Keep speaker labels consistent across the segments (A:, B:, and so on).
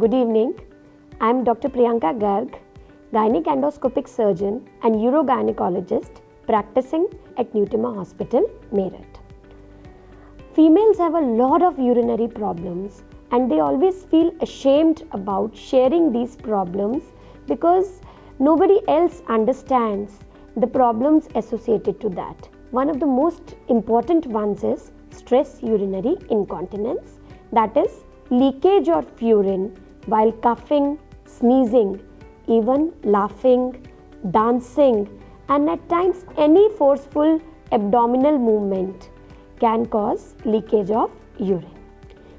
A: Good evening. I am Dr. Priyanka Garg, gynec endoscopic surgeon and urogynecologist practicing at Newtima Hospital, Meerut. Females have a lot of urinary problems and they always feel ashamed about sharing these problems because nobody else understands the problems associated to that. One of the most important ones is stress urinary incontinence, that is leakage of urine while coughing, sneezing, even laughing, dancing, and at times any forceful abdominal movement can cause leakage of urine.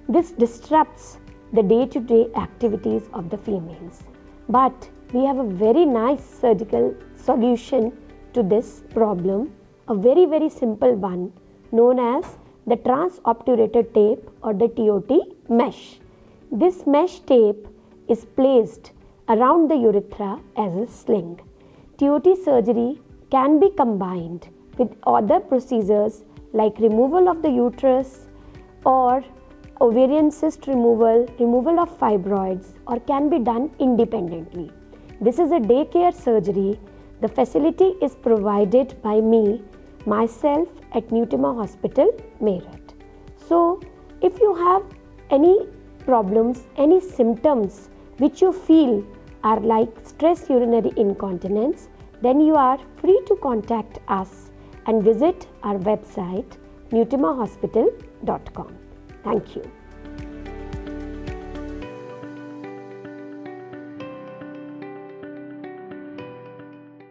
A: This disrupts the day-to-day activities of the females. But we have a very nice surgical solution to this problem, a very simple one known as the Trans-Obturator tape or the TOT mesh. This mesh tape is placed around the urethra as a sling. TOT surgery can be combined with other procedures like removal of the uterus or ovarian cyst removal, removal of fibroids, or can be done independently. This is a daycare surgery. The facility is provided by myself at Newtima Hospital, Meerut. So, if you have any problems, any symptoms which you feel are like stress urinary incontinence, then you are free to contact us and visit our website newtimahospital.com. Thank you.